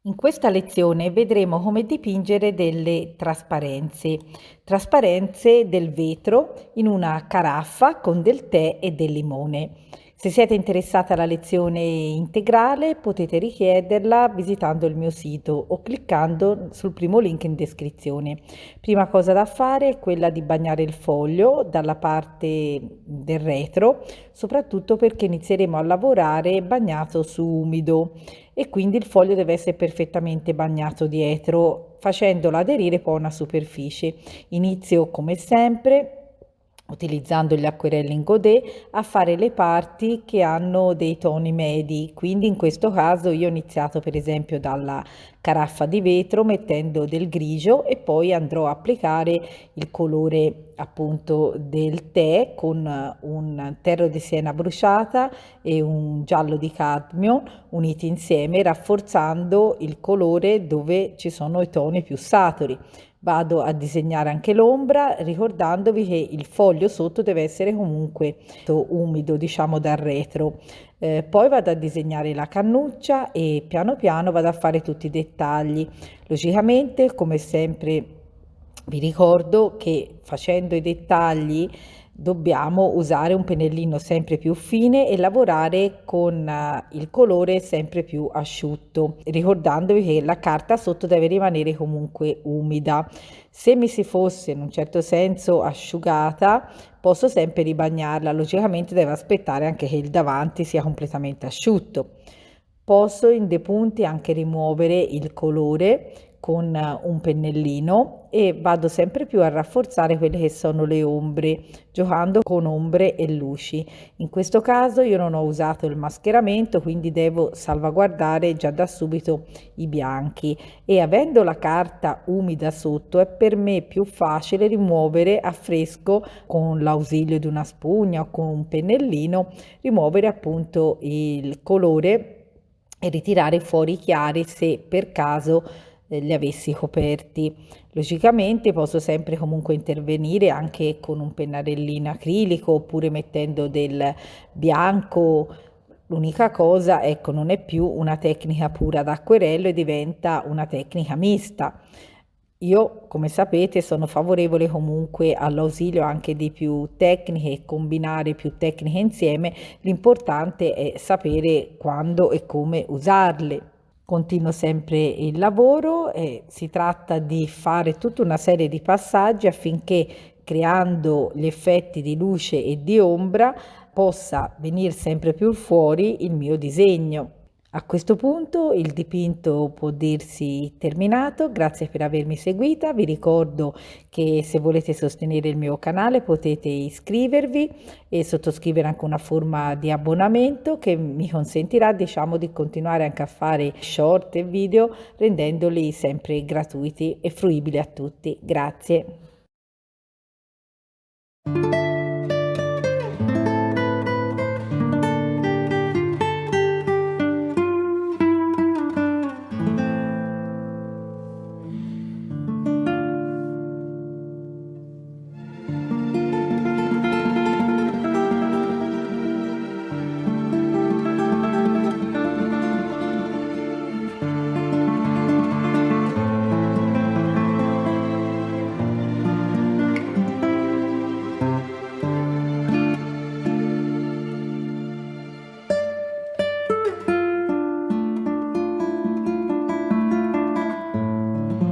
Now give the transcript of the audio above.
In questa lezione vedremo come dipingere delle trasparenze del vetro in una caraffa con del tè e del limone. Se siete interessati alla lezione integrale potete richiederla visitando il mio sito o cliccando sul primo link in descrizione. Prima cosa da fare è quella di bagnare il foglio dalla parte del retro, soprattutto perché inizieremo a lavorare bagnato su umido e quindi il foglio deve essere perfettamente bagnato dietro, facendolo aderire poi a una superficie. Inizio come sempre utilizzando gli acquerelli in godè a fare le parti che hanno dei toni medi, quindi in questo caso io ho iniziato per esempio dalla caraffa di vetro mettendo del grigio e poi andrò a applicare il colore appunto del tè con un terro di siena bruciata e un giallo di cadmio uniti insieme, rafforzando il colore dove ci sono i toni più saturi. Vado a disegnare anche l'ombra, ricordandovi che il foglio sotto deve essere comunque umido, diciamo dal retro. Poi vado a disegnare la cannuccia e piano piano vado a fare tutti i dettagli. Logicamente, come sempre, vi ricordo che facendo i dettagli dobbiamo usare un pennellino sempre più fine e lavorare con il colore sempre più asciutto, ricordandovi che la carta sotto deve rimanere comunque umida. Se mi si fosse in un certo senso asciugata, posso sempre ribagnarla, logicamente devo aspettare anche che il davanti sia completamente asciutto. Posso in dei punti anche rimuovere il colore con un pennellino e vado sempre più a rafforzare quelle che sono le ombre, giocando con ombre e luci. In questo caso io non ho usato il mascheramento, quindi devo salvaguardare già da subito i bianchi e avendo la carta umida sotto è per me più facile rimuovere a fresco con l'ausilio di una spugna o con un pennellino, rimuovere appunto il colore e ritirare fuori i chiari se per caso li avessi coperti. Logicamente posso sempre comunque intervenire anche con un pennarellino acrilico oppure mettendo del bianco. L'unica cosa, ecco, non è più una tecnica pura d'acquerello e diventa una tecnica mista. Io, come sapete, sono favorevole comunque all'ausilio anche di più tecniche e combinare più tecniche insieme. L'importante è sapere quando e come usarle. Continuo sempre il lavoro e si tratta di fare tutta una serie di passaggi affinché creando gli effetti di luce e di ombra possa venire sempre più fuori il mio disegno. A questo punto il dipinto può dirsi terminato, grazie per avermi seguita, vi ricordo che se volete sostenere il mio canale potete iscrivervi e sottoscrivere anche una forma di abbonamento che mi consentirà diciamo di continuare anche a fare short e video rendendoli sempre gratuiti e fruibili a tutti. Grazie.